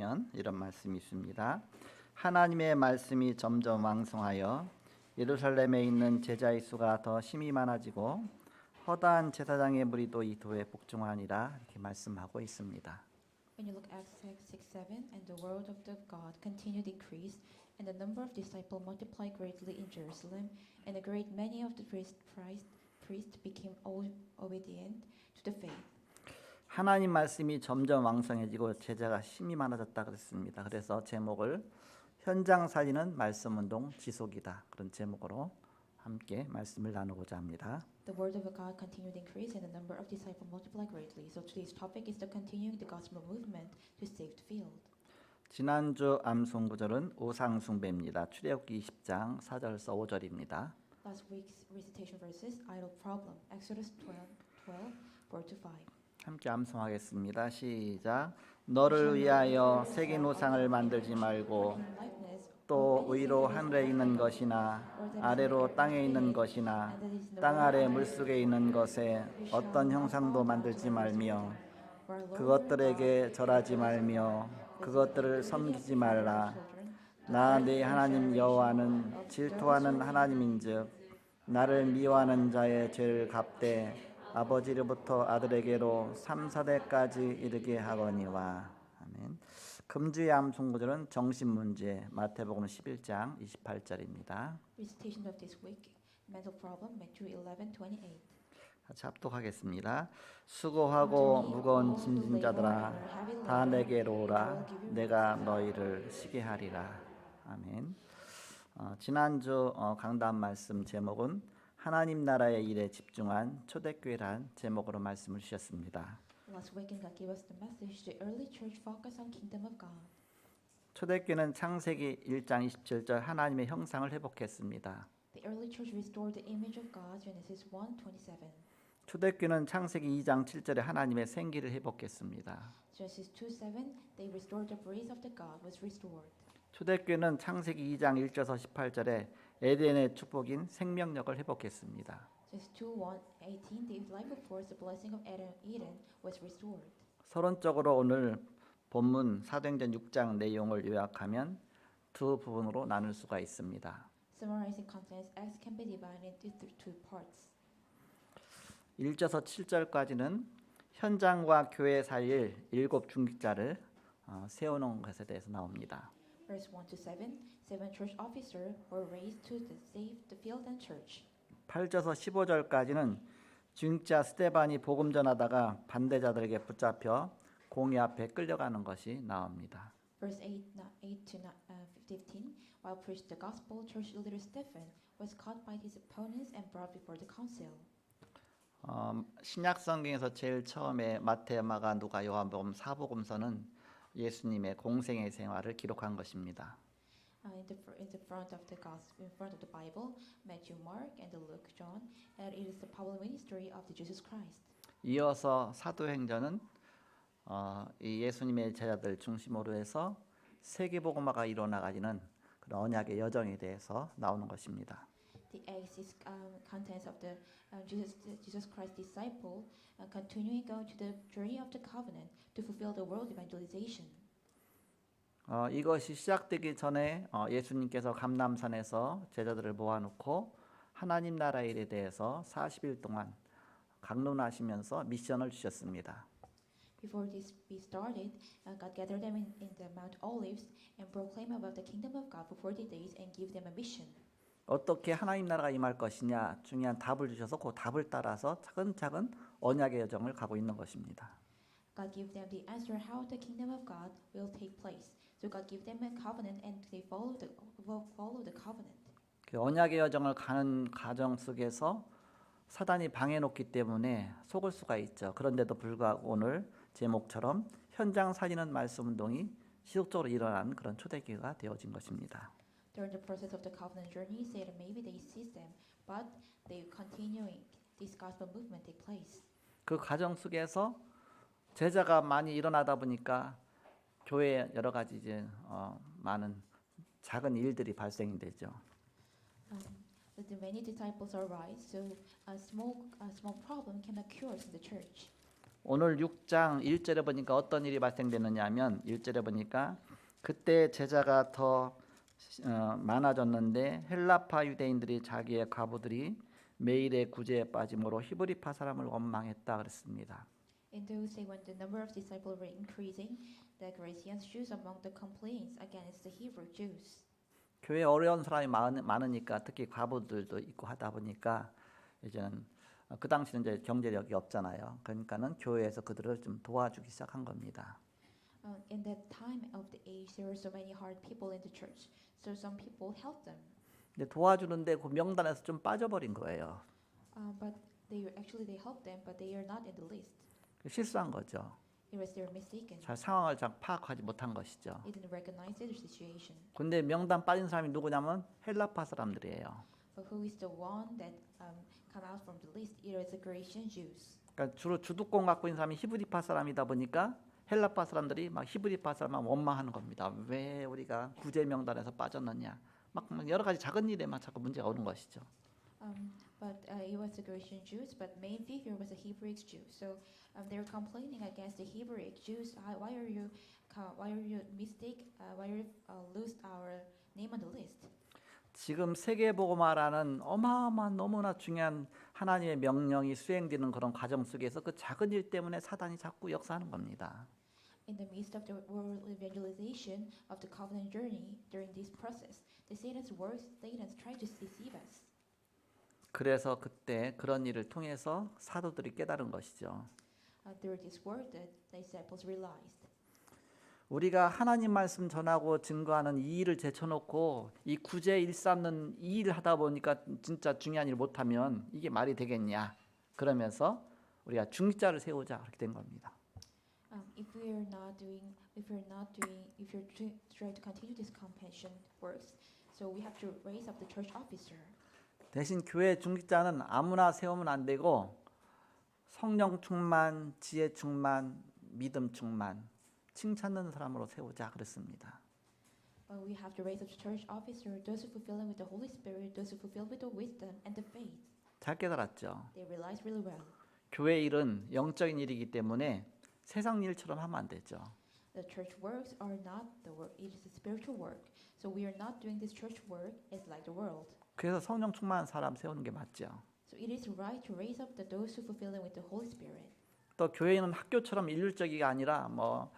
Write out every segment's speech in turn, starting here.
보면 이런 말씀이 있습니다. 하나님의 말씀이 점점 왕성하여 예루살렘에 있는 제자의 수가 더 심히 많아지고 허다한 제사장의 무리도 이 도에 복종하니라 이렇게 말씀하고 있습니다. When you look at Acts 6:7, and the word of the God continued to increase, and the number of disciples multiplied greatly in Jerusalem, and a great many of the priests became all obedient to the faith. 하나님 말씀이 점점 왕성해지고 제자가 심히 많아졌다 그랬습니다. 그래서 제목을 현장 살리는 말씀 운동 지속이다 그런 제목으로 함께 말씀을 나누고자 합니다. The word of God continued to increase, and the number of disciples multiplied greatly. So today's topic is the continuing the gospel movement to save the field. 지난주 암송 구절은 우상 숭배입니다. 출애굽기 20장 4절에서 5절입니다. Last week's recitation verses, idol problem, Exodus 12, 4-5. 함께 암송하겠습니다. 시작. 너를 위하여 새긴 우상을 만들지 말고 또 위로 하늘에 있는 것이나 아래로 땅에 있는 것이나 땅 아래 물속에 있는 것에 어떤 형상도 만들지 말며 그것들에게 절하지 말며 그것들을 섬기지 말라. 나 네 하나님 여호와는 질투하는 하나님인즉 나를 미워하는 자의 죄를 갚되 아버지로부터 아들에게로 3, 4대까지 이르게 하거니와. 아멘. 금주의 암송 구절은 정신 문제 마태복음 11장 28절입니다. Recitation of this week, mental problem, Matthew 11:28. 같이 합독하겠습니다. 수고하고 무거운 짐진 자들아 다 내게로 오라. 내가 너희를 쉬게 하리라. 아멘. 지난주 강단 말씀 제목은 하나님 나라의 일에 집중한 초대교회란 제목으로 말씀을 주셨습니다. Last weekend, God gave us the message: the early church focused on kingdom of God. 초대교회는 창세기 1장 27절 하나님의 형상을 회복했습니다. The early church restored the image of God, Genesis 1:27. 초대교회는 창세기 2장 7절에 하나님의 생기를 회복했습니다. Genesis 2:7, they restored the breath of the God was restored. 초대교회는 창세기 2장 1절에서 18절에 에덴의 축복인 생명력을 회복했습니다. Genesis 2:1-18, the life of force, the blessing of Eden was restored. 서론적으로 오늘 본문 사도행전 6장 내용을 요약하면 두 부분으로 나눌 수가 있습니다. Summarizing contents, Acts can be divided into two parts. 1절에서 7절까지는 현장과 교회 살릴 7 중직자를 세우는 것에 대해서 나옵니다. Verse 1-7, 7 church officers were raised to save the field and church. 8절에서 15절까지는 중직자 스데반이 복음 전하다가 반대자들에게 붙잡혀 공의 앞에 끌려가는 것이 나옵니다. Verse 8-15, while preached the gospel, church leader Stephen was caught by his opponents and brought before the council. 신약 성경에서 제일 처음에 마태, 마가, 누가, 요한복음, 사복음서는 예수님의 공생의 생활을 기록한 것입니다. In the front of the gospel, in front of the Bible, Matthew, Mark, and Luke, John, and it is the public ministry of the Jesus Christ. 이어서 사도행전은 이 예수님의 제자들 중심으로 해서 세계복음화가 일어나가지는 그런 언약의 여정에 대해서 나오는 것입니다. The Acts is contents of the Jesus Christ disciple continuing going to the journey of the covenant to fulfill the world evangelization. 이것이 시작되기 전에 예수님께서 감람산에서 제자들을 모아놓고 하나님 나라 일에 대해서 40일 동안 강론하시면서 미션을 주셨습니다. Before this be started, God gathered them in the Mount Olives and proclaimed about the kingdom of God for 40 days and give them a mission. 어떻게 하나님 나라가 임할 것이냐 중요한 답을 주셔서 그 답을 따라서 차근차근 언약의 여정을 가고 있는 것입니다. God gave them the answer how the kingdom of God will take place. So God gave them a covenant and they follow the covenant. 그 언약의 여정을 가는 과정 속에서 사단이 방해놓기 때문에 속을 수가 있죠. 그런데도 불구하고 오늘 제목처럼 현장 살리는 말씀 운동이 지속적으로 일어난 그런 초대교회가 되어진 것입니다. During the process of the covenant journey, Satan maybe they seize them, but they continuing this gospel movement take place. 그 과정 속에서 제자가 많이 일어나다 보니까 교회에 여러 가지 이제 많은 작은 일들이 발생이 되죠. The many disciples arise, so a small problem can occur in the church. 오늘 6장 1절에 보니까 어떤 일이 발생되느냐 하면 1절에 보니까 그때 제자가 더 많아졌는데 헬라파 유대인들이 자기의 과부들이 매일의 구제에 빠짐으로 히브리파 사람을 원망했다 그랬습니다. In those days, when the number of disciples were increasing, the Grecians Jews among the complaints against the Hebrew Jews. 교회에 어려운 사람이 많으니까 특히 과부들도 있고 하다 보니까 이제는 그 당시는 이제 경제력이 없잖아요. 그러니까는 교회에서 그들을 좀 도와주기 시작한 겁니다. In that time of the age, there were so many hard people in the church, so some people helped them. 근데 도와주는데 그 명단에서 좀 빠져버린 거예요. But they helped them, but they are not in the list. 실수한 거죠. It was their mistaken. 잘 상황을 잘 파악하지 못한 것이죠. They didn't recognize the situation. 근데 명단 빠진 사람이 누구냐면 헬라파 사람들이에요. But who is the one that come out from the list? It is the Grecian Jews. 그러니까 주로 주도권 갖고 있는 사람이 히브리파 사람이다 보니까 헬라파 사람들이 막 히브리파 사람만 원망하는 겁니다. 왜 우리가 구제 명단에서 빠졌느냐? 막 여러 가지 작은 일에만 자꾸 문제가 오는 것이죠. But it was the Grecian Jews, but main figure was the Hebrew Jews. So they were complaining against the Hebrew Jews. Why are you lose our name on the list? 지금 세계복음화라는 어마어마한 너무나 중요한 하나님의 명령이 수행되는 그런 과정 속에서 그 작은 일 때문에 사단이 자꾸 역사하는 겁니다. In the midst of the world evangelization of the covenant journey, during this process, Satan's try to deceive us. 그래서 그때 그런 일을 통해서 사도들이 깨달은 것이죠. Through this word, the disciples realized. 우리가 하나님 말씀 전하고 증거하는 이 일을 제쳐놓고 이 구제 일삼는 이 일을 하다 보니까 진짜 중요한 일을 못하면 이게 말이 되겠냐? 그러면서 우리가 중직자를 세우자 그렇게 된 겁니다. If you're trying to continue this compassion works, so we have to raise up the church officer. 대신 교회 중직자는 아무나 세우면 안 되고 성령 충만, 지혜 충만, 믿음 충만, 칭찬하는 사람으로 세우자 그랬습니다. We have to raise up the church officer, those who fulfill with the Holy Spirit, those who fulfill with the wisdom and the faith. 잘 깨달았죠. They realize really well. 교회 일은 영적인 일이기 때문에 세상 일처럼 하면 안 되죠. The church works are not the work; it is a spiritual work. So we are not doing this church work as like the world. 그래서 성령 충만한 사람 세우는 게 맞죠. So it is right to raise up those who fulfill with the Holy Spirit. 또 교회는 학교처럼 일률적이가 아니라 뭐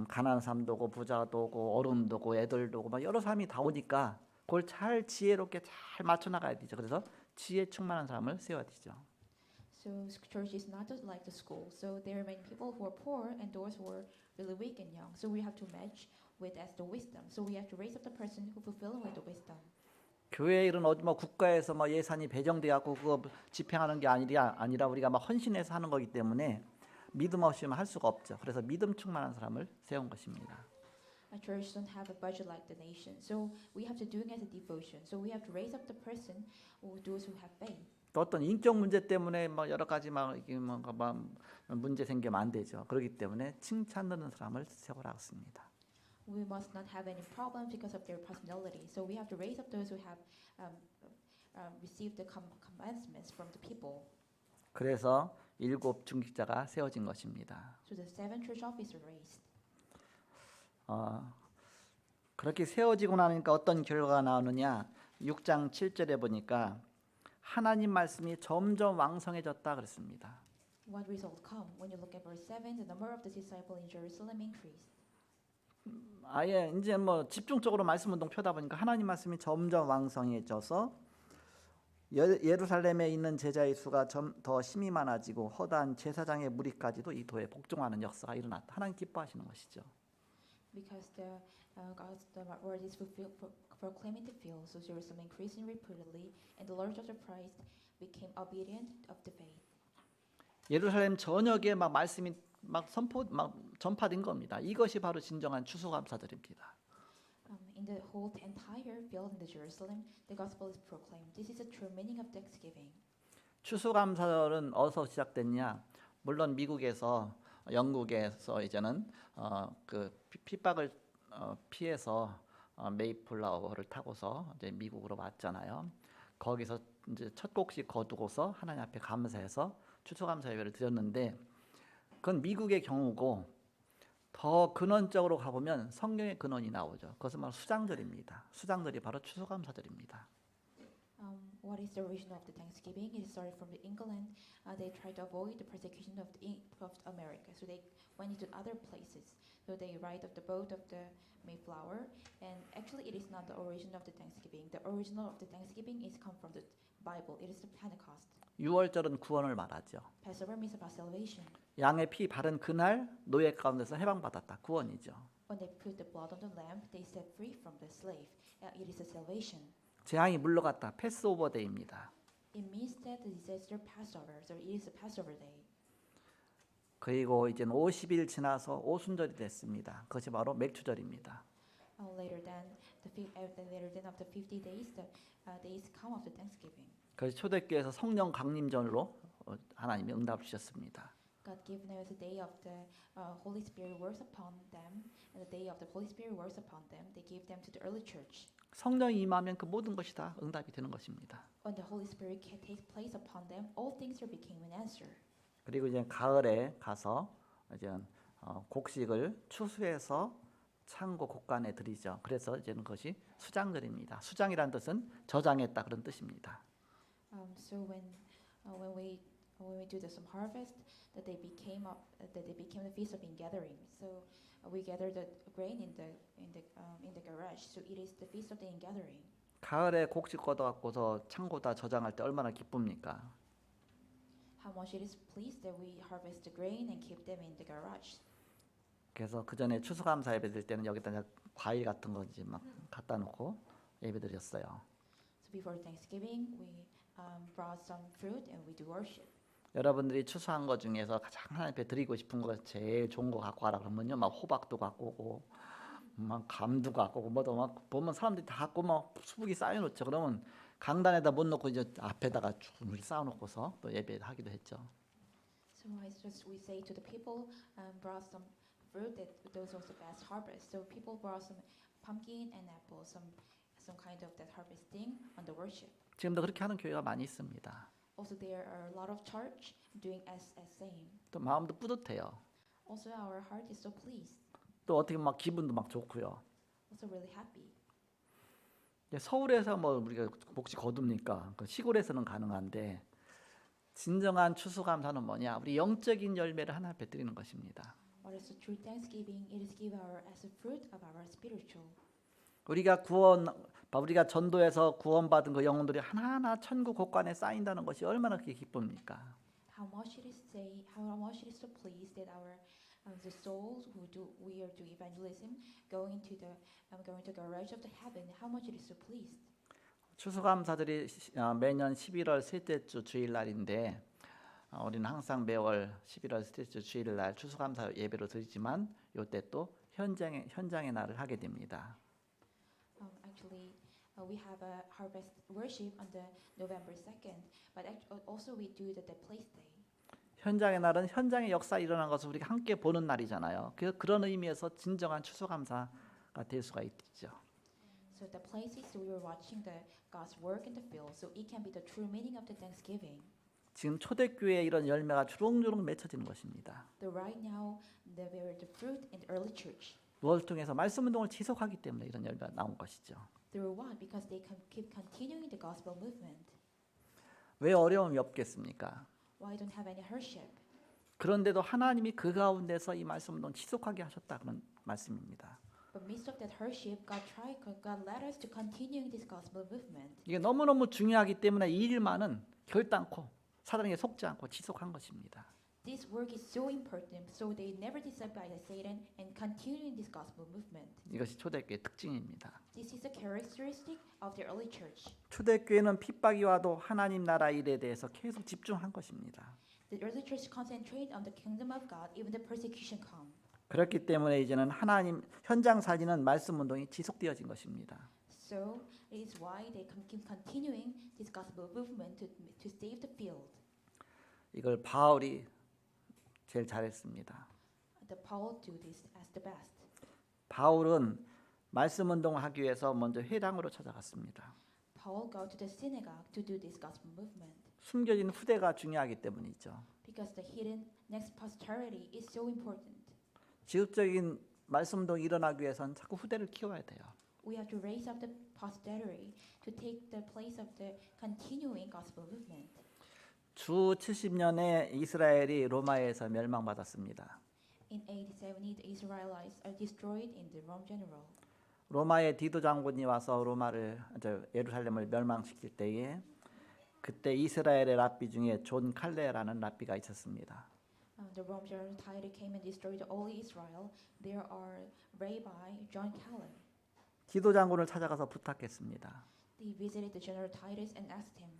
가난한 사람도 오고 부자도 오고 어른도 오고 애들도 오고 막 여러 사람이 다 오니까 그걸 잘 지혜롭게 잘 맞춰 나가야 되죠. 그래서 지혜 충만한 사람을 세워야 되죠. So church is not just like the school. So there are many people who are poor and those who are really weak and young. So we have to match with as the wisdom. So we have to raise up the person who fulfill with the wisdom. 교회 일은 어디 뭐 국가에서 뭐 예산이 배정돼 갖고 그거 집행하는 게 아니라 우리가 막 헌신해서 하는 거기 때문에 믿음 없이는 할 수가 없죠. 그래서 믿음 충만한 사람을 세운 것입니다. A church don't have a budget like the nation. So we have to do it as a devotion. So we have to raise up the person who those who have faith. 또 어떤 인격 문제 때문에 뭐 여러 가지 막 문제 생기면 안 되죠. 그렇기 때문에 칭찬 듣는 사람을 세우라고 했습니다. We must not have any problems because of their personality. So we have to raise up those who have received the commandments from the people. 그래서 7 중직자가 세워진 것입니다. So the 7 church officers raised. 그렇게 세워지고 나니까 어떤 결과가 나오느냐? 6장 7절에 보니까 하나님 말씀이 점점 왕성해졌다 그랬습니다. What result come when you look at verse 7? The number of the disciples in Jerusalem increased. 아예 이제 뭐 집중적으로 말씀 운동 펴다 보니까 하나님 말씀이 점점 왕성해져서 예루살렘에 있는 제자의 수가 더 심히 많아지고 허다한 제사장의 무리까지도 이 도에 복종하는 역사가 일어났다. 하나님 기뻐하시는 것이죠. Because the word is proclaimed in the field, so Jerusalem increasing repeatedly, and the Lord of the Christ became obedient of the faith. 예루살렘 전역에 막 말씀이 막 전파된 겁니다. 이것이 바로 진정한 추수감사절입니다. In the whole entire field in the Jerusalem, the gospel is proclaimed. This is the true meaning of Thanksgiving. 추수감사절은 어디서 시작됐냐? 물론 미국에서 영국에서 이제는 그 핍박을 피해서 메이플라워를 타고서 이제 미국으로 왔잖아요. 거기서 이제 첫 곡식 거두고서 하나님 앞에 감사해서 추수감사 예배를 드렸는데 그건 미국의 경우고 더 근원적으로 가보면 성경의 근원이 나오죠. 그것은 바로 수장절입니다. 수장절이 바로 추수감사절입니다. What is the origin of the Thanksgiving? It started from the England. They tried to avoid the persecution of America, so they went into other places. So they ride of the boat of the Mayflower, and actually it is not the origin of the Thanksgiving. The original of the Thanksgiving is come from the Bible. It is the Pentecost. 유월절은 구원을 말하죠. Passover means about salvation. 양의 피 바른 그날 노예 가운데서 해방받았다. 구원이죠. When they put the blood on the lamb, they set free from the slave. It is a salvation. 재앙이 물러갔다. 패스오버 데이입니다. It means that the disaster passed over, so it is a Passover day. 그리고 이제는 50일 지나서 오순절이 됐습니다. 그것이 바로 맥주절입니다. Later than after 50 days, the days come after Thanksgiving. 그래서 초대교회에서 성령 강림절로 하나님이 응답을 주셨습니다. God gave them the day of the Holy Spirit works upon them, and the day of the Holy Spirit works upon them. They gave them to the early church. 성령이 임하면 그 모든 것이 다 응답이 되는 것입니다. When the Holy Spirit takes place upon them, all things became an answer. 그리고 이제 가을에 가서 이제 곡식을 추수해서 창고 곡간에 드리죠. 그래서 이제는 그것이 수장절입니다. 수장이라는 뜻은 저장했다 그런 뜻입니다. So when we do some harvest, that they became the feast of ingathering. So we gather the grain in the garage. So it is the feast of the ingathering. 가을에 곡식 걷어 갖고서 창고다 저장할 때 얼마나 기쁩니까? How much it is pleased that we harvest the grain and keep them in the garage. 그래서 그 전에 추수감사 예배 드릴 때는 여기다 과일 같은 거 이제 막 갖다 놓고 예배 드렸어요. So before Thanksgiving, we brought some fruit and we do worship. 여러분들이 추수한 거 중에서 가장 하나님 앞에 드리고 싶은 거 제일 좋은 거 갖고 와라 그러면요, 막 호박도 갖고 오고, 막 감도 갖고 오고, 뭐도 막 보면 사람들이 다 갖고 막 수북이 쌓여놓죠. 그러면 강단에다 못 놓고 이제 앞에다가 쭉 쌓아놓고서 또 예배하기도 했죠. So we say to the people, brought some fruit that those was the best harvest. So people brought some pumpkin and apple, some kind of that harvesting on the worship. 지금도 그렇게 하는 교회가 많이 있습니다. Also there are a lot of church doing as same. 또 마음도 뿌듯해요. Also our heart is so pleased. 또 어떻게 막 기분도 막 좋고요. Also really happy. 서울에서 뭐 우리가 곡식 거둡니까? 시골에서는 가능한데 진정한 추수감사는 뭐냐? 우리 영적인 열매를 하나님 앞에 드리는 것입니다. What is the true Thanksgiving? It is give as a fruit of our spiritual. 우리가 전도해서 구원받은 그 영혼들이 하나하나 천국 곳간에 쌓인다는 것이 얼마나 그게 기쁩니까? How much it is so pleased that the souls we are doing evangelism going to the garage of the heaven. How much it is so pleased. 추수감사들이 매년 11월 셋째 주 주일날인데 우리는 항상 매월 11월 셋째 주 주일날 추수감사 예배로 드리지만 이때 또 현장의 날을 하게 됩니다. Actually, we have a harvest worship on the November 2nd, but also we do the place day. 현장의 날은 현장의 역사 일어난 것을 우리가 함께 보는 날이잖아요. 그런 의미에서 진정한 추수감사가 될 수가 있죠. So the places we are watching God's work in the field, so it can be the true meaning of the Thanksgiving. 지금 초대교회의 이런 열매가 주렁주렁 맺혀지는 것입니다. Right now, the fruit in the early church. 무엇을 통해서 말씀 운동을 지속하기 때문에 이런 열매가 나온 것이죠. Through what? Because they keep continuing the gospel movement. 왜 어려움이 없겠습니까? Why don't have any hardship? 그런데도 하나님이 그 가운데서 이 말씀 운동 지속하게 하셨다 그런 말씀입니다. But midst of that hardship, God led us to continuing this gospel movement. 이게 너무너무 중요하기 때문에 이 일만은 결단코 사단에게 속지 않고 지속한 것입니다. This work is so important, so they never deceived by Satan and continuing this gospel movement. 이것이 초대교회의 특징입니다. This is a characteristic of the early church. 초대교회는 핍박이 와도 하나님 나라 일에 대해서 계속 집중한 것입니다. The early church concentrate on the kingdom of God, even the persecution come. 그렇기 때문에 이제는 하나님 현장 살리는 말씀 운동이 지속되어진 것입니다. So it is why they keep continuing this gospel movement to save the field. 이걸 바울이 제일 잘했습니다. The Paul do this as the best. 바울은 말씀 운동을 하기 위해서 먼저 회당으로 찾아갔습니다. Paul go to the synagogue to do this gospel movement. 숨겨진 후대가 중요하기 때문이죠. Because the hidden next posterity is so important. 지속적인 말씀 운동이 일어나기 위해서는 자꾸 후대를 키워야 돼요. We have to raise up the posterity to take the place of the continuing gospel movement. 주 70년에 이스라엘이 로마에서 멸망받았습니다. In AD 70, the Israelites are destroyed in the Rome general. 로마의 디도 장군이 와서 예루살렘을 멸망시킬 때에 그때 이스라엘의 랍비 중에 존 칼레라는 랍비가 있었습니다. The Rome general Titus came and destroyed all Israel. There are Rabbi John Caleb. 디도 장군을 찾아가서 부탁했습니다. They visited the general Titus and asked him,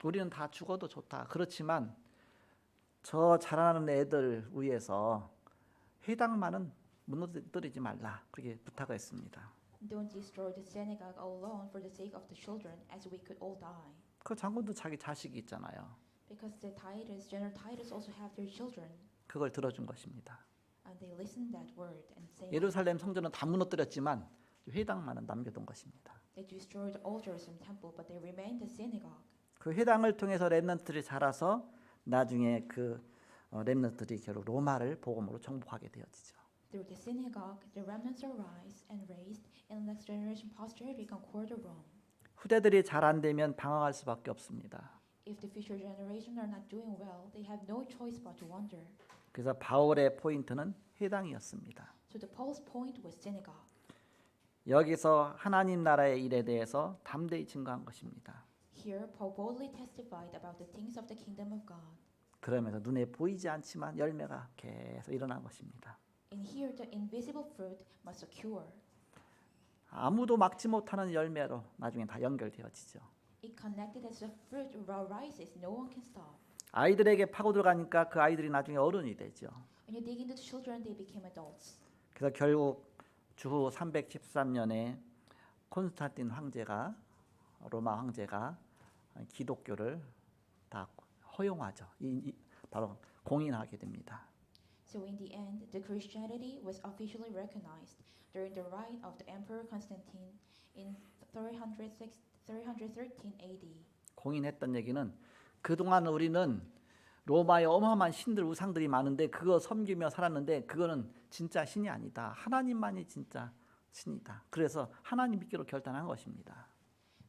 우리는 다 죽어도 좋다. 그렇지만 저 자라나는 애들 위해서 회당만은 무너뜨리지 말라. 그렇게 부탁을 했습니다. "Don't destroy the synagogue alone for the sake of the children, as we could all die." 그 장군도 자기 자식이 있잖아요. Because the Titus, general Titus, also have their children, 그걸 들어준 것입니다. and they listened that word and say, 예루살렘 성전은 다 무너뜨렸지만 회당만은 남겨둔 것입니다. they destroyed the altars and temple, but they remained the synagogue. 그 회당을 통해서 렘넌트들이 자라서 나중에 그 렘넌트들이 결국 로마를 복음으로 정복하게 되어지죠. Through the synagogue, the remnants arise and raised, and the next generation posterity conquered Rome. 후대들이 잘 안 되면 방황할 수밖에 없습니다. If the future generation are not doing well, they have no choice but to wonder. 그래서 바울의 포인트는 회당이었습니다. So the Paul's point was synagogue. 여기서 하나님 나라의 일에 대해서 담대히 증거한 것입니다. Here, Paul boldly testified about the things of the kingdom of God. 그러면서 눈에 보이지 않지만 열매가 계속 일어난 것입니다. And here, the invisible fruit must occur. 아무도 막지 못하는 열매로 나중에 다 연결되어지죠. It connected as the fruit rises, no one can stop. 아이들에게 파고 들어가니까 그 아이들이 나중에 어른이 되죠. When you dig into the children, they became adults. 그래서 결국 주후 313년에 콘스탄틴 황제가 로마 황제가 기독교를 다 허용하죠. 바로 공인하게 됩니다. So in the end, the Christianity was officially recognized during the reign of the Emperor Constantine in 313 AD. 공인했던 얘기는 그동안 우리는 로마의 어마어마한 신들 우상들이 많은데 그거 섬기며 살았는데 그거는 진짜 신이 아니다. 하나님만이 진짜 신이다. 그래서 하나님 믿기로 결단한 것입니다.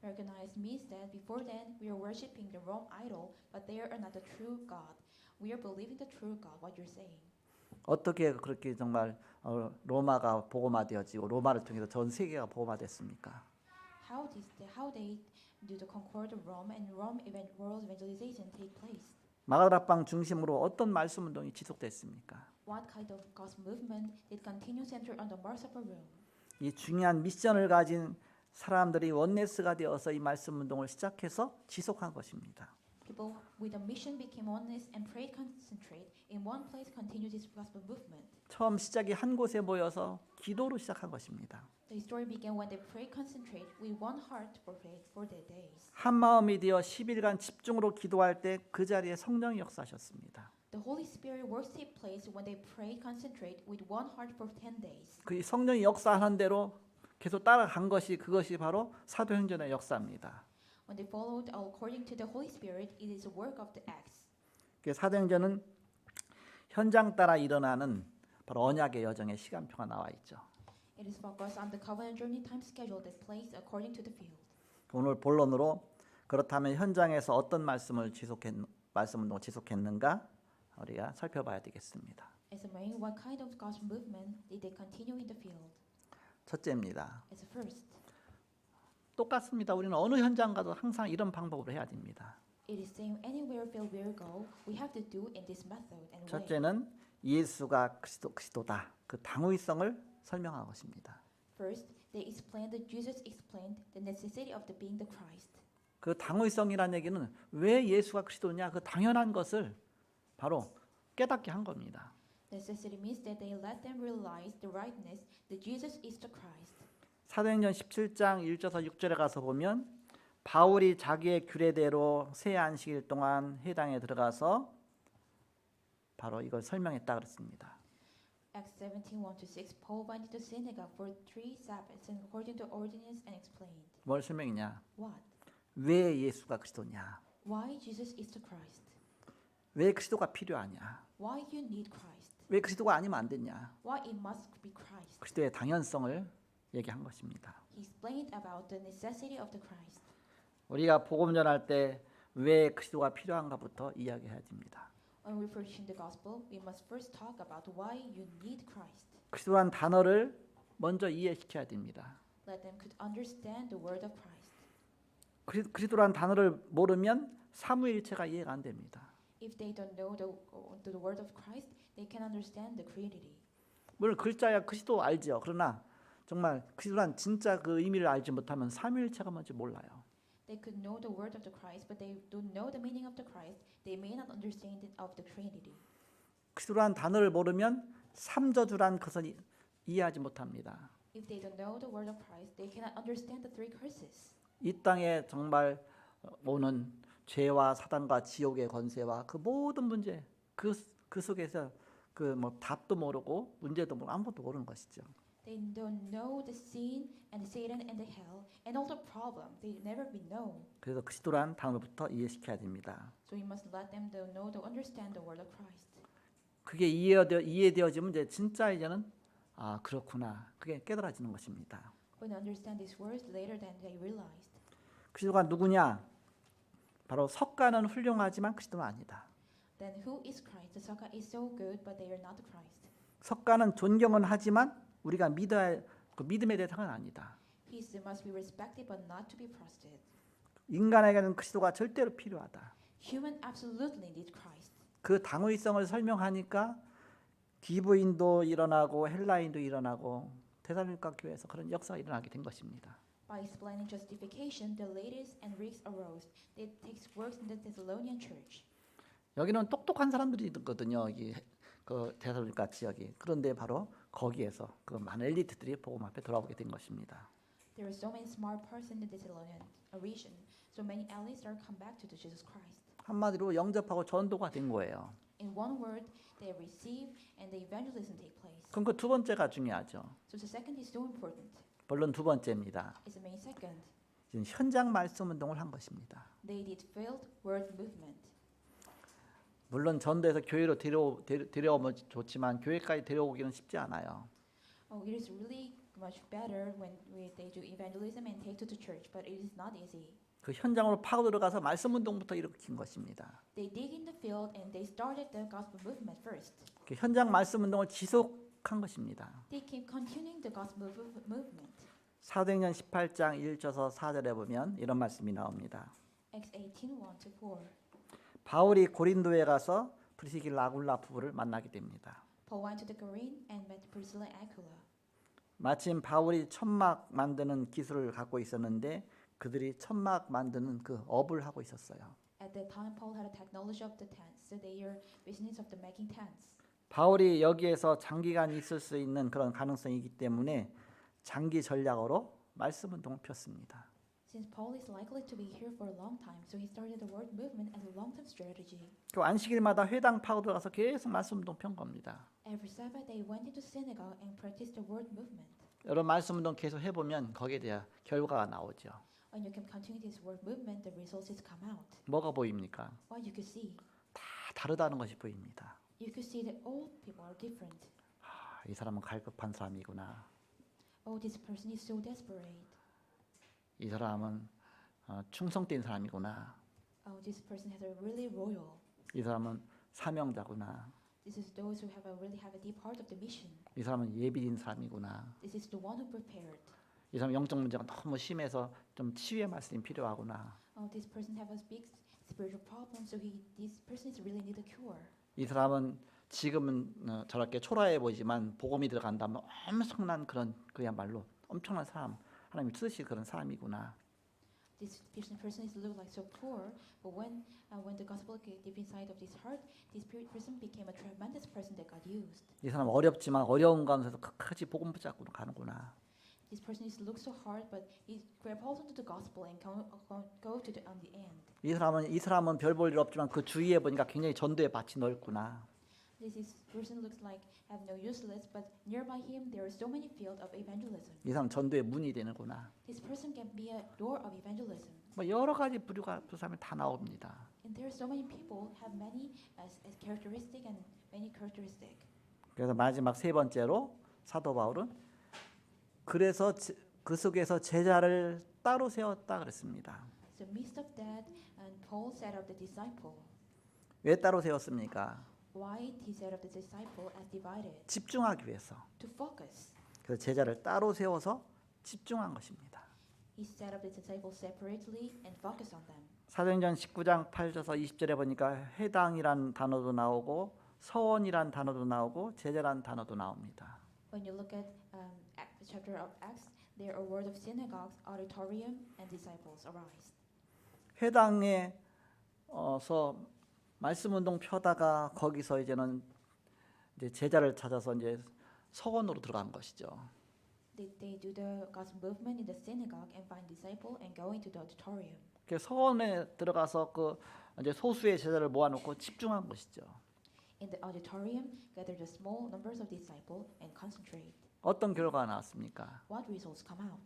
Recognized means that before then we are worshiping the wrong idol, but they are not the true God. We are believing the true God. What you're saying? 어떻게 그렇게 정말 로마가 복음화되어지고 로마를 통해서 전 세계가 복음화됐습니까? How they do the conquer the Rome and world evangelization take place? 마가다락방 중심으로 어떤 말씀 운동이 지속됐습니까? What kind of gospel movement did continue centered on the Mark Upper Room? 이 중요한 미션을 가진 사람들이 원네스가 되어서 이 말씀 운동을 시작해서 지속한 것입니다. People with a mission became oneness and prayed concentrate in one place continue this gospel movement. 처음 시작이 한 곳에 모여서 기도로 시작한 것입니다. The story began when they prayed concentrate with one heart for faith for their days. 한 마음이 되어 10일간 집중으로 기도할 때 그 자리에 성령이 역사하셨습니다. The Holy Spirit works take place when they prayed concentrate with one heart for 10 days. 그 성령이 역사하는 대로 계속 따라간 것이 그것이 바로 사도행전의 역사입니다. When they followed according to the Holy Spirit, it is a work of the Acts. 그 사도행전은 현장 따라 일어나는 바로 언약의 여정의 시간표가 나와 있죠. It is focused on the covenant journey time schedule that plays according to the field. 오늘 본론으로 그렇다면 현장에서 어떤 말씀 운동을 지속했는가 우리가 살펴봐야 되겠습니다. As a main, what kind of gospel movement did they continue in the field? 첫째입니다. As a first, 똑같습니다. 우리는 어느 현장 가도 항상 이런 방법으로 해야 됩니다. it is same anywhere field we go. We have to do in this method and way. 첫째는 예수가 그리스도다. 그 당위성을 설명한 것입니다. First, they explained that Jesus explained the necessity of the being the Christ. 그 당위성이라는 얘기는 왜 예수가 그리스도냐 그 당연한 것을 바로 깨닫게 한 겁니다. Necessity means that they let them realize the rightness that Jesus is the Christ. 사도행전 17장 1절에서 6절에 가서 보면 바울이 자기의 규례대로 새 안식일 동안 회당에 들어가서 바로 이걸 설명했다 그랬습니다. Acts 17:1-6, Paul went into synagogue for 3 Sabbaths and according to ordinance and explained. 뭘 설명이냐? What? 왜 예수가 그리스도냐? Why Jesus is the Christ? 왜 그리스도가 필요하냐? Why you need Christ? 왜 그리스도가 아니면 안 되냐? Why it must be Christ? 그리스도의 당연성을 얘기한 것입니다. He explained about the necessity of the Christ. 우리가 복음 전할 때 왜 그리스도가 필요한가부터 이야기해야 됩니다. When we preach the gospel, we must first talk about why you need Christ. 그리스도란 단어를 먼저 이해시켜야 됩니다. Let them could understand the word of Christ. 그리스도란 단어를 모르면 삼위일체가 이해가 안 됩니다. If they don't know the word of Christ, they can understand the Trinity. 물론 글자야 그리스도 알죠. 그러나 정말 그리스도란 진짜 그 의미를 알지 못하면 삼위일체가 뭔지 몰라요. They could know the word of the Christ, but they don't know the meaning of the Christ. They may not understand it of the Trinity. 그리스도란 단어를 모르면 삼저주란 것을 이해하지 못합니다. If they don't know the word of Christ, they cannot understand the three curses. 이 땅에 정말 오는 죄와 사단과 지옥의 권세와 그 모든 문제 그 속에서 그 뭐 답도 모르고 문제도 모르고 아무것도 모르는 것이죠. They don't know the sin and Satan and the hell and all the problem. They never been known. 그래서 그리스도란 단어부터 이해시켜야 됩니다. So you must let them know to understand the word of Christ. 그게 이해되어지면 이제 진짜 이제는 아 그렇구나 그게 깨달아지는 것입니다. When they understand these words later, then they realized. 그리스도가 누구냐? 바로 석가는 훌륭하지만 그리스도는 아니다. Then who is Christ? The Sokka is so good, but they are not the Christ. 석가는 존경은 하지만 우리가 믿어야 그 믿음의 대상은 아니다. He must be respected, but not to be trusted. 인간에게는 그리스도가 절대로 필요하다. Human absolutely need Christ. 그 당위성을 설명하니까 기브인도 일어나고 헬라인도 일어나고 데살로니가 교회에서 그런 역사가 일어나게 된 것입니다. By explaining justification, the ladies and Greeks arose. They takes works in the Thessalonian church. 여기는 똑똑한 사람들이 있거든요. 여기 그 데살로니가 지역이. 그런데 바로 거기에서 그 많은 엘리트들이 복음 앞에 돌아오게 된 것입니다. There are so many smart persons in the Thessalonian region. So many elites are come back to the Jesus Christ. 한마디로 영접하고 전도가 된 거예요. In one word, they receive and the evangelism take place. 그럼 그 두 번째가 중요하죠. So the second is so important. 본론 두 번째입니다. It's the main second. 지금 현장 말씀 운동을 한 것입니다. They did field word movement. 물론 전도에서 교회로 데려오면 좋지만 교회까지 데려오기는 쉽지 않아요. Oh, it is really much better when they do evangelism and take to the church, but it is not easy. 그 현장으로 파고 들어가서 말씀 운동부터 일으킨 것입니다. They dig in the field and they started the gospel movement first. 그 현장 말씀 운동을 지속한 것입니다. They keep continuing the gospel movement. 사도행전 18장 1절에서 4절에 보면 이런 말씀이 나옵니다. Acts 18:1-4. 바울이 고린도에 가서 프리스길라 아굴라 부부를 만나게 됩니다. Paul went to the Corinth and met Priscilla and Aquila. 마침 바울이 천막 만드는 기술을 갖고 있었는데 그들이 천막 만드는 그 업을 하고 있었어요. At that time, Paul had a technology of the tents, so they are business of the making tents. 바울이 여기에서 장기간 있을 수 있는 그런 가능성이 있기 때문에 장기 전략으로 말씀 운동을 폈습니다. Since Paul is likely to be here for a long time, so he started the word movement as a long-term strategy. 그 안식일마다 회당 파고 들어가서 계속 말씀 운동 편 겁니다. Every Sabbath, they went into synagogue and practiced the word movement. 여러분 말씀 운동 계속 해보면 거기에 대한 결과가 나오죠. When you can continue this word movement, the results is come out. 뭐가 보입니까? What you could see, 다 다르다는 것이 보입니다. you could see that all people are different. 아, 이 사람은 갈급한 사람이구나. Oh, this person is so desperate. 이 사람은 충성된 사람이구나. Oh, this person has a really royal. 이 사람은 사명자구나. This is those who really have a deep heart of the mission. 이 사람은 예비인 사람이구나. This is the one who prepared. 이 사람 영적 문제가 너무 심해서 좀 치유의 말씀이 필요하구나. Oh, this person have a big spiritual problem, so this person is really need a cure. 이 사람은 지금은 저렇게 초라해 보이지만 복음이 들어간다면 엄청난 그런 그야말로 엄청난 사람, 하나님이 쓰실 그런 사람이구나. This person is look like so poor, but when the gospel came deep inside of his heart, this person became a tremendous person that God used. 이 사람 어렵지만 어려운 가운데서 끝까지 복음 붙잡고 가는구나. This person is look so hard, but he grab hold onto the gospel and go to the end. 이 사람은 별 볼 일 없지만 그 주위에 보니까 굉장히 전도의 밭이 넓구나. This person looks like have no useless, but nearby him there are so many fields of evangelism. 이 사람 전도의 문이 되는구나. This person can be a door of evangelism. 뭐 여러 가지 부류가 부사하면 다 나옵니다. And there are so many people have many as characteristic and many characteristic. 그래서 마지막 세 번째로 사도 바울은 그래서 그 속에서 제자를 따로 세웠다 그랬습니다. So midst of that, and Paul set up the disciple. 왜 따로 세웠습니까? Why he set up the disciple as divided? 집중하기 위해서. To focus. 그래서 제자를 따로 세워서 집중한 것입니다. He set up the disciples separately and focus on them. 사도행전 19장 8절에서 20절에 보니까 해당이란 단어도 나오고 서원이란 단어도 나오고 제자란 단어도 나옵니다. When you look at the chapter of Acts, there are words of synagogues, auditorium, and disciples arise. 해당에서 말씀 운동 펴다가 거기서 이제 제자를 찾아서 이제 서원으로 들어간 것이죠. They do the God's movement in the synagogue and find disciple and go into the auditorium. 그 서원에 들어가서 그 이제 소수의 제자를 모아놓고 집중한 것이죠. In the auditorium, gather the small numbers of disciples and concentrate. 어떤 결과가 나왔습니까? What results come out?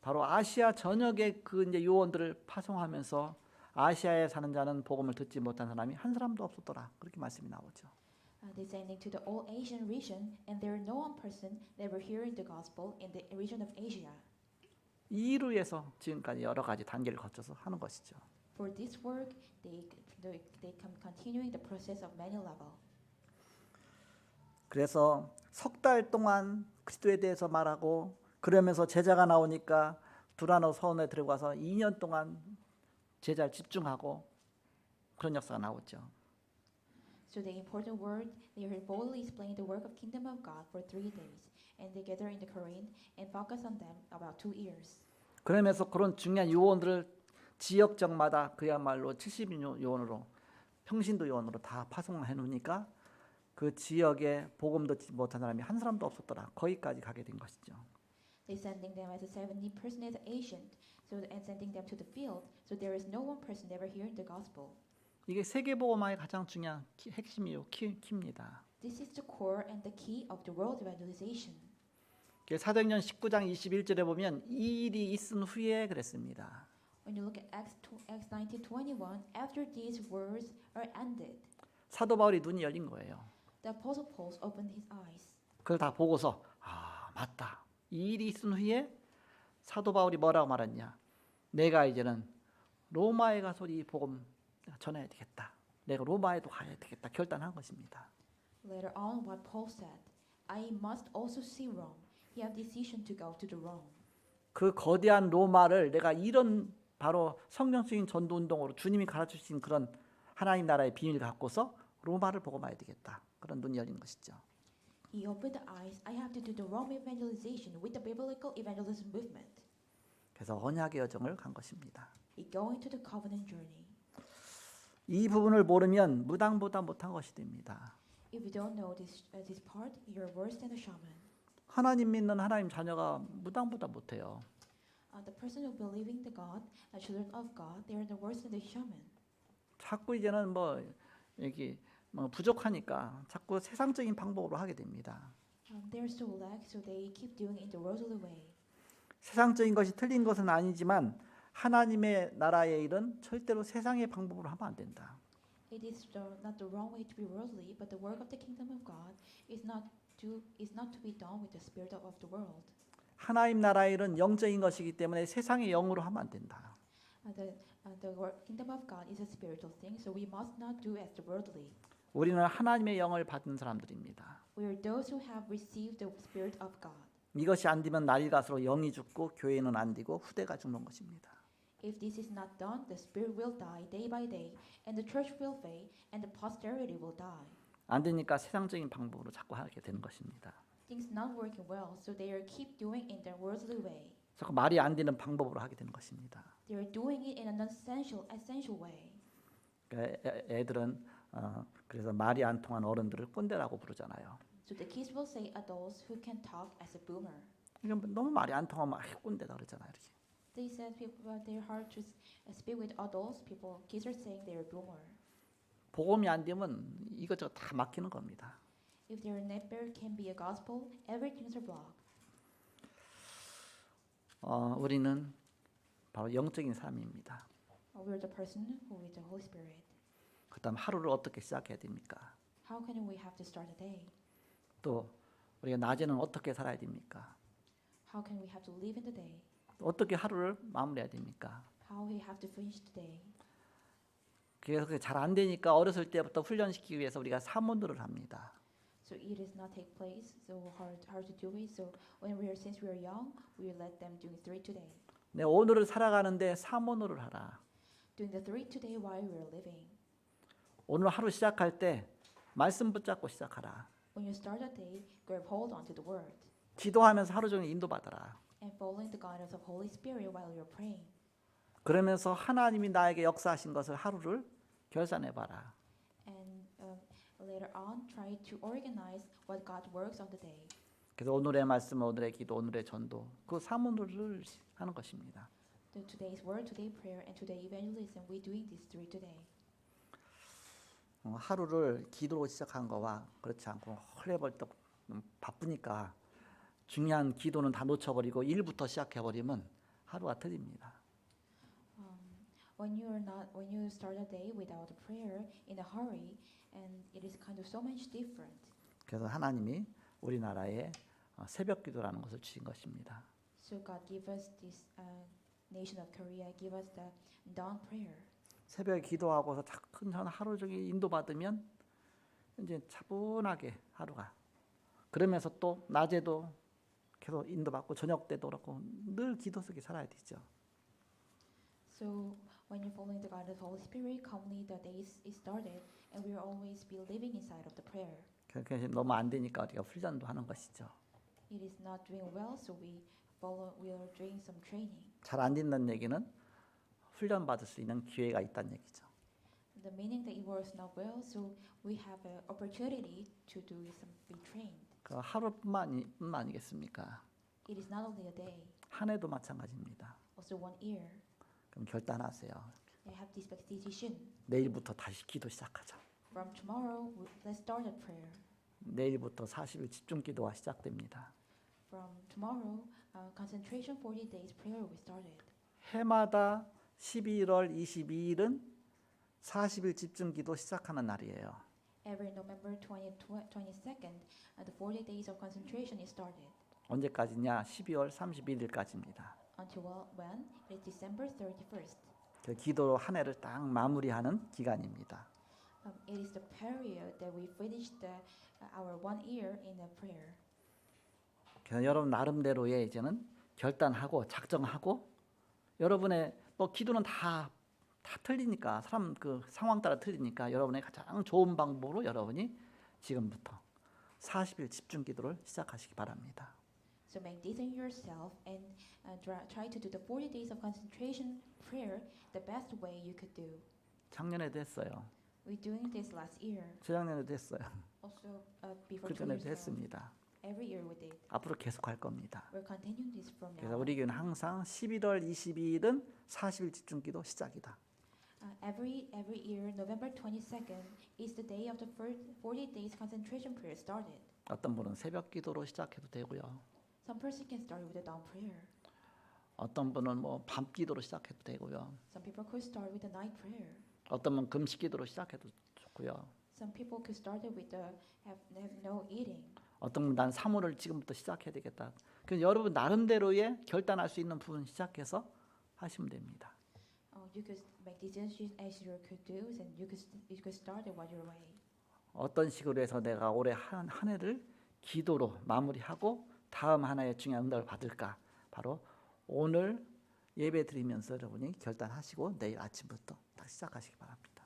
바로 아시아 전역의 그 이제 요원들을 파송하면서 아시아에 사는 자는 복음을 듣지 못한 사람이 한 사람도 없었더라. 그렇게 말씀이 나오죠. Descending to the all Asian region, and there is no one person that were hearing the gospel in the region of Asia. 이 일을 위해서 지금까지 여러 가지 단계를 거쳐서 하는 것이죠. For this work, they come continuing the process of many level. 그래서 석 달 동안 그리스도에 대해서 말하고 그러면서 제자가 나오니까 두라노 서원에 들어가서 2년 동안 제자를 집중하고 그런 역사가 나오죠. So the important word, they are boldly explaining the work of kingdom of God for 3 days, and they gather in the Corinth and focus on them about 2 years. 그러면서 그런 중요한 요원들을 지역적마다 그야말로 70인 요원으로 평신도 요원으로 다 파송해 놓으니까 그 지역에 복음 듣지 못한 사람이 한 사람도 없었더라. 거기까지 가게 된 것이죠. They sending them as a 70% as agent, and sending them to the field. So there is no one person ever hearing the gospel. 이게 세계복음화의 가장 중요한 핵심이요 키입니다. This is the core and the key of the world evangelization. 사도행전 19장 21절에 보면 이 일이 있은 후에 그랬습니다. When you look at Acts 19:21, after these words are ended, 사도 바울이 눈이 열린 거예요. the apostle Paul opened his eyes. 그걸 다 보고서 맞다. 이 일이 있은 후에 사도 바울이 뭐라고 말했냐? 내가 이제는 로마에 가서 이 복음 전해야 되겠다. 내가 로마에도 가야 되겠다. 결단한 것입니다. Later on, what Paul said, I must also see Rome. He had decision to go to the Rome. 그 거대한 로마를 내가 이런 바로 성령적인 전도 운동으로 주님이 가르쳐 주신 그런 하나님 나라의 비밀을 갖고서 로마를 보고 마야 되겠다. 그런 눈이 열린 것이죠. He opened the eyes. I have to do the Rome evangelization with the biblical evangelism movement. 그래서 언약의 여정을 간 것입니다. He going to the covenant journey. 이 부분을 모르면 무당보다 못한 것이 됩니다. If you don't know this part, you're worse than a shaman. 하나님 믿는 하나님 자녀가 무당보다 못해요. The person who believing the God, children of God, they are the worse than the shaman. 자꾸 이제는 여기 부족하니까 자꾸 세상적인 방법으로 하게 됩니다. They're so lax, so they keep doing it the worldly way. 세상적인 것이 틀린 것은 아니지만 하나님의 나라의 일은 절대로 세상의 방법으로 하면 안 된다. It is not the wrong way to be worldly, but the work of the kingdom of God is not to be done with the spirit of the world. 하나님 나라의 일은 영적인 것이기 때문에 세상의 영으로 하면 안 된다. The kingdom of God is a spiritual thing, so we must not do as the worldly. 우리는 하나님의 영을 받은 사람들입니다. We are those who have received the spirit of God. 이것이 안 되면 날이 갈수록 영이 죽고 교회는 안 되고 후대가 죽는 것입니다. If this is not done, the spirit will die day by day, and the church will fade, and the posterity will die. 안 되니까 세상적인 방법으로 자꾸 하게 되는 것입니다. Things not working well, so they are keep doing in their worldly way. 자꾸 말이 안 되는 방법으로 하게 되는 것입니다. They are doing it in an essential way. 그러니까 애들은 그래서 말이 안 통한 어른들을 꼰대라고 부르잖아요. So the kids will say adults who can talk as a boomer. 그러니까 너무 말이 안 통하면 꼰대다 그러잖아요. 이렇게. They said people they're hard to speak with adults. Kids are saying they're boomer. 복음이 안 되면 이것저것 다 막히는 겁니다. If their never can be a gospel, everything's a block. 우리는 바로 영적인 삶입니다. We're the person who is the Holy Spirit. 그다음 하루를 어떻게 시작해야 됩니까? How can we have to start a day? 또 우리가 낮에는 어떻게 살아야 됩니까? How can we have to live in the day? 어떻게 하루를 마무리해야 됩니까? How we have to finish the day? 그래서 잘 안 되니까 어렸을 때부터 훈련시키기 위해서 우리가 사모들을 합니다. So it does not take place. So hard to do it. So since we are young, we let them doing 3 today. 내 오늘을 살아가는데 사모노를 하라. Doing the 3 today while we are living. 오늘 하루 시작할 때 말씀 붙잡고 시작하라. When you start a day, grab hold onto the word 기도하면서 하루 종일 인도받아라. and following the guidance of Holy Spirit while you're praying. 그러면서 하나님이 나에게 역사하신 것을 하루를 결산해봐라. And later on, try to organize what God works on the day. 그래서 오늘의 말씀, 오늘의 기도, 오늘의 전도 그 사모노를 하는 것입니다. Today's word, today prayer, and today evangelism. We're doing these 3 today. 하루를 기도로 시작한 거와 그렇지 않고 헐레벌떡 바쁘니까 중요한 기도는 다 놓쳐버리고 일부터 시작해버리면 하루가 틀립니다. When you start a day without a prayer in a hurry, and it is kind of so much different. 그래서 하나님이 우리나라에 새벽 기도라는 것을 주신 것입니다. So God give us this nation of Korea, give us the dawn prayer. 새벽에 기도하고서 한 하루 종일 인도받으면 이제 차분하게 하루가 그러면서 또 낮에도 계속 인도받고 저녁 때도 그렇고 늘 기도 속에 살아야 되죠. So when you're following the guidance of the Holy Spirit, calmly the day is started, and we will always be living inside of the prayer. 그래서 너무 안 되니까 우리가 훈련도 하는 것이죠. It is not doing well, so we are doing some training. 잘 안 된다는 얘기는 훈련 받을 수 있는 기회가 있다는 얘기죠. The meaning that it works not well, so we have an opportunity to be trained. 그 하루뿐만 아니겠습니까? It is not only a day, 한 해도 마찬가지입니다. also 1 year. 그럼 결단하세요. You have this decision. 내일부터 다시 기도 시작하자. From tomorrow, let's start a prayer. 내일부터 40일 집중 기도가 시작됩니다. From tomorrow, concentration 40 days prayer will started. 해마다 11월 22일은 40일 집중 기도 시작하는 날이에요. Every November 22nd, the 40 days of concentration is started. 언제까지냐? 12월 31일까지입니다. Until when? It is December 31st. 그 기도로 한 해를 딱 마무리하는 기간입니다. It is the period that we finish our 1 year in a prayer. 그래서 여러분 나름대로의 이제는 결단하고 작정하고 여러분의 뭐 기도는 다 틀리니까 사람 그 상황 따라 틀리니까 여러분의 가장 좋은 방법으로 여러분이 지금부터 40일 집중 기도를 시작하시기 바랍니다. So make this in yourself and try to do the 40 days of concentration prayer the best way you could do. 작년에도 했어요. We're doing this last year. 재작년에도 했어요. Also before 그 2 years 전에도 ago. 했습니다. Every year we did. 앞으로 계속 할 겁니다. We're continuing this from 그래서 now. 우리 교회는 항상 11월 22일은 40일 집중 기도 시작이다. Every year, November 22nd is the day of the first 40 days concentration prayer started. 어떤 분은 새벽 기도로 시작해도 되고요. Some person can start with a dawn prayer. 어떤 분은 뭐 밤 기도로 시작해도 되고요. Some people could start with a night prayer. 어떤 분은 금식 기도로 시작해도 좋고요. Some people could start it with have no eating. 어떤 분은 난 사모를 지금부터 시작해야 되겠다. 그래서 여러분 나름대로의 결단할 수 있는 부분 시작해서 하시면 됩니다. You could make decisions as you could do, and you could start it while you're away. 어떤 식으로 해서 내가 올해 한 해를 기도로 마무리하고 다음 하나의 중요한 응답을 받을까? 바로 오늘 예배 드리면서 여러분이 결단하시고 내일 아침부터 다시 시작하시기 바랍니다.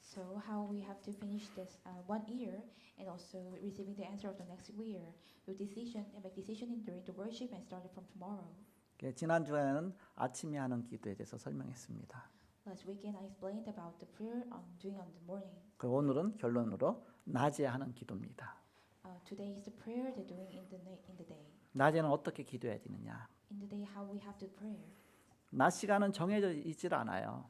So how we have to finish this 1 year and also receiving the answer of the next year. Your decision and make decision during the worship and start it from tomorrow. 지난주에는 아침에 하는 기도에 대해서 설명했습니다. Last weekend I explained about the prayer doing on the morning. 그 오늘은 결론으로 낮에 하는 기도입니다. Today is the prayer they're doing in the day. 낮에는 어떻게 기도해야 되느냐? In the day, how we have to pray. 낮 시간은 정해져 있질 않아요.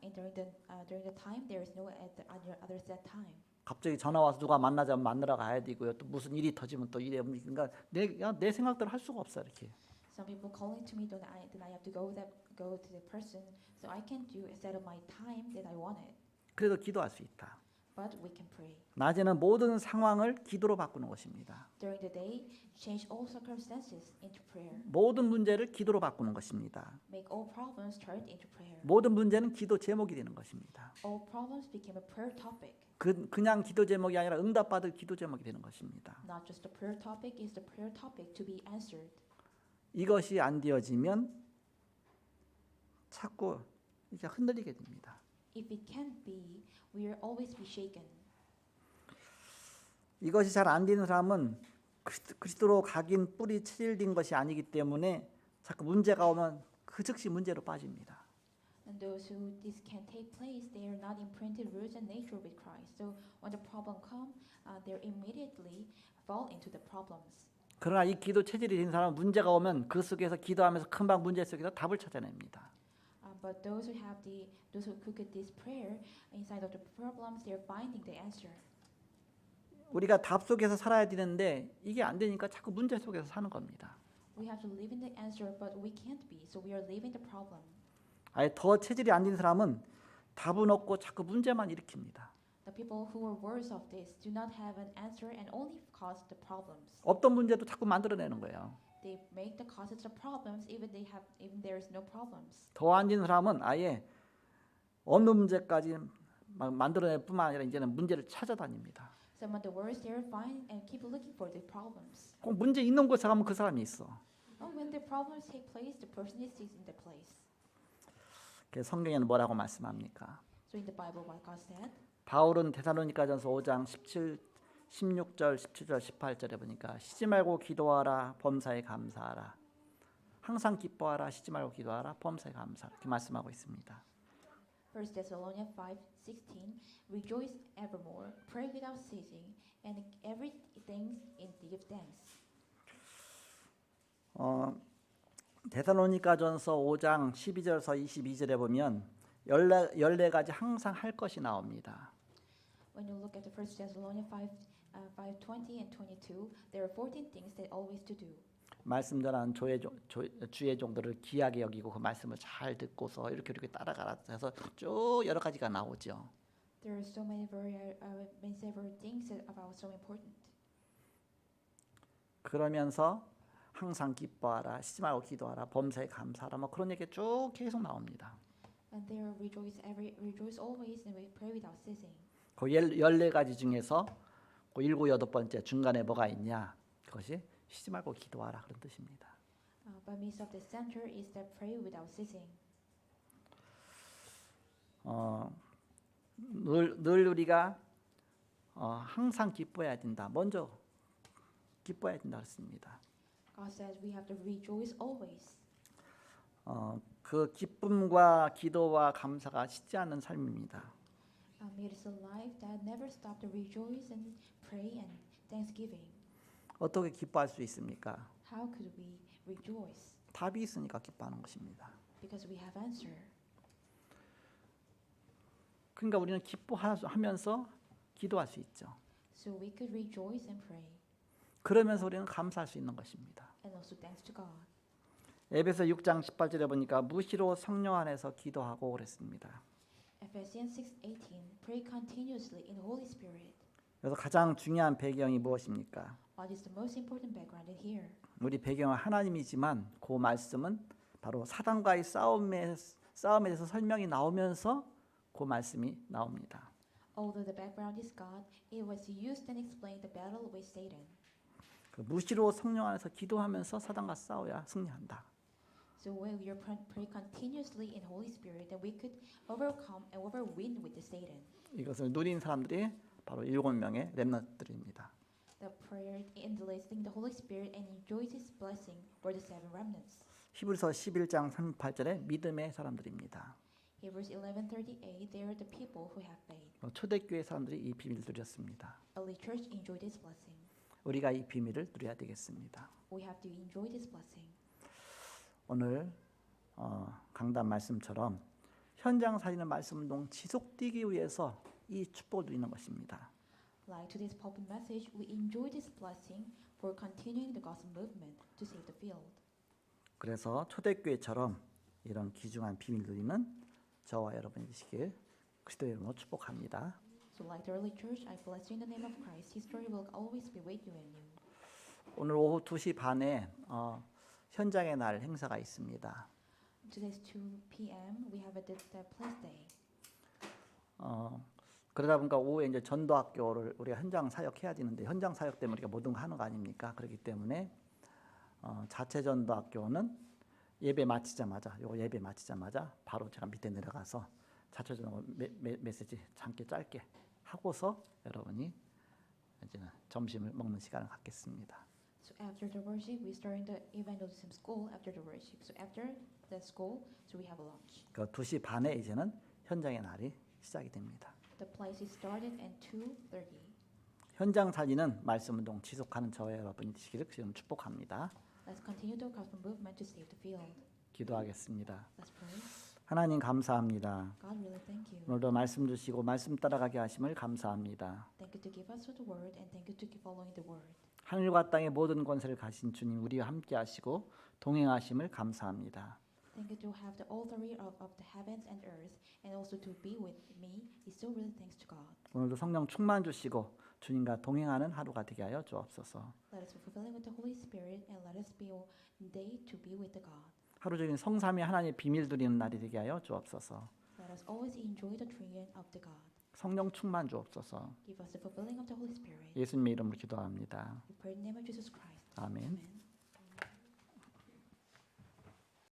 And during the time, there is no other set time. 갑자기 전화 와서 누가 만나자면 만나러 가야 되고요. 또 무슨 일이 터지면 또 일에 그러니까 내 생각대로 할 수가 없어 이렇게. Some people calling to me, then I have to go to the person, so I can do set up my time that I wanted. 그래도 기도할 수 있다. But we can pray. 낮에는 모든 상황을 기도로 바꾸는 것입니다. During the day, change all circumstances into prayer. 모든 문제를 기도로 바꾸는 것입니다. Make all problems turn into prayer. 모든 문제는 기도 제목이 되는 것입니다. All problems became a prayer topic. 그냥 기도 제목이 아니라 응답받을 기도 제목이 되는 것입니다. Not just a prayer topic, is the prayer topic to be answered. 이것이 안 되어지면 자꾸 이제 흔들리게 됩니다. If it can't be, we will always be shaken. 이것이 잘 안 되는 사람은 그리스도로 각인 뿌리 체질된 것이 아니기 때문에 자꾸 문제가 오면 그 즉시 문제로 빠집니다. And those who this can take place, they are not imprinted roots and nature with Christ. So when the problem come, they immediately fall into the problems. 그러나 이 기도 체질이 된 사람은 문제가 오면 그 속에서 기도하면서 금방 문제 속에서 답을 찾아냅니다. But those who get this prayer inside of the problems, they are finding the answer. 우리가 답 속에서 살아야 되는데 이게 안 되니까 자꾸 문제 속에서 사는 겁니다. We have to live in the answer, but we can't be. So we are living the problem. 아예 더 체질이 안 된 사람은 답은 없고 자꾸 문제만 일으킵니다. The people who are worse of this do not have an answer and only cause the problems. 없던 문제도 자꾸 만들어내는 거예요. They make the causes of problems even there is no problems. 더 안 된 사람은 아예 없는 문제까지 만들어낼 뿐만 아니라 이제는 문제를 찾아다닙니다. Some of the worst they are find and keep looking for the problems. 꼭 문제 있는 곳에 가면 그 사람이 있어. When the problems take place, the person is in the place. 그래서 성경에는 뭐라고 말씀합니까? So in the Bible, what God said. 바울은 데살로니가전서 5장 16절, 17절, 18절에 보니까 쉬지 말고 기도하라, 범사에 감사하라. 항상 기뻐하라, 쉬지 말고 기도하라, 범사에 감사하라. 이렇게 말씀하고 있습니다. 1 Thessalonians 5:16 Rejoice evermore, pray without ceasing, and everything give thanks. 데살로니가전서 5장 12절에서 22절에 보면 14가지 항상 할 것이 나옵니다. When you look at the 1 Thessalonians 5:20 and 22, there are 14 things that always to do. 말씀 전한 주의 종들을 귀하게 여기고 그 말씀을 잘 듣고서 이렇게 따라가라 해서 쭉 여러 가지가 나오죠. There are so many several things that are so important. 그러면서 항상 기뻐하라, 쉬지 말고 기도하라, 범사에 감사하라, 뭐 그런 얘기 쭉 계속 나옵니다. And there rejoice always, and we pray without ceasing. 그 14가지 중에서 그 7, 8번째 중간에 뭐가 있냐? 그것이 쉬지 말고 기도하라 그런 뜻입니다. By means of the center is that pray without ceasing. 늘 우리가 항상 기뻐해야 된다. 먼저 기뻐해야 된다 그랬습니다. God says we have to rejoice always. 그 기쁨과 기도와 감사가 쉬지 않는 삶입니다. It is a life that never stop to rejoice and pray and thanksgiving. 어떻게 기뻐할 수 있습니까? How could we rejoice? 답이 있으니까 기뻐하는 것입니다. Because we have answer. 그러니까 우리는 기뻐하면서 기도할 수 있죠. So we could rejoice and pray. 그러면서 우리는 감사할 수 있는 것입니다. And also thanks to God. 에베소 6장 18절에 보니까 무시로 성령 안에서 기도하고 그랬습니다. Ephesians 6:18 Pray continuously in the Holy Spirit. 그래서 가장 중요한 배경이 무엇입니까? What is the most important background in here? 우리 배경은 하나님이지만 그 말씀은 바로 사단과의 싸움에 대해서 설명이 나오면서 그 말씀이 나옵니다. Although the background is God, it was used and explained the battle with Satan. 그 무시로 성령 안에서 기도하면서 사단과 싸워야 승리한다. So when we pray continuously in Holy Spirit, then we could overcome and overwin with the Satan. 이것을 누린 사람들이 바로 7명의 렘넌트들입니다. The prayer in the listening the Holy Spirit and enjoys His blessing were the seven remnants. 히브리서 11장 38절에 믿음의 사람들입니다. Hebrews 11:38 They are the people who have faith. 초대교회 사람들이 이 비밀을 누렸습니다. Early church enjoyed this blessing. 우리가 이 비밀을 누려야 되겠습니다. We have to enjoy this blessing. 오늘 강단 말씀처럼 현장 살리는 말씀 운동 지속되기 위해서 이 축복을 누리는 것입니다. Like today's pulpit message, we enjoy this blessing for continuing the gospel movement to save the field. 그래서 초대교회처럼 이런 귀중한 비밀 누리는 저와 여러분이 되시길 그리스도 이름으로 축복합니다. So like the early church, I bless you in the name of Christ. His story will always be with you and you. 오늘 오후 2시 반에 현장의 날 행사가 있습니다. Today's 2 p.m. We have the place day. 그러다 보니까 오후에 이제 전도학교를 우리가 현장 사역해야 되는데 현장 사역 때문에 우리가 모든 거 하는 거 아닙니까? 그렇기 때문에 자체 전도학교는 예배 마치자마자 바로 제가 밑에 내려가서 자체 전도 메시지 짧게 하고서 여러분이 이제는 점심을 먹는 시간을 갖겠습니다. So after the worship, we start in the evangelism school after the worship. So after the school, so we have a lunch. 그 2시 반에 이제는 현장의 날이 시작이 됩니다. The place is started at 2:30. 현장 살리는 말씀 운동 지속하는 저와 여러분이 되시기를 지금 축복합니다. Let's continue the gospel movement to save the field. 기도하겠습니다. Let's pray. 하나님 감사합니다. God, really thank you. 오늘도 말씀 주시고 말씀 따라가게 하심을 감사합니다. Thank you to give us the word and thank you to keep following the word. 하늘과 땅의 모든 권세를 가신 주님 우리와 함께 하시고 동행하심을 감사합니다. Thank you to have the authority of the heavens and earth and also to be with me. Is so really thanks to God. 오늘도 성령 충만 주시고 주님과 동행하는 하루가 되게 하여 주옵소서. Let us be fulfilling with the Holy Spirit and let us be a day to be with the God. 하루 종일 성삼위 하나님의 비밀 드리는 날이 되게 하여 주옵소서. Let us always enjoy the triune of the God. 성령 충만 주옵소서. Give us the fulfilling of the Holy Spirit. 예수님의 이름으로 기도합니다. We pray in the name of Jesus Christ. 아멘. Amen.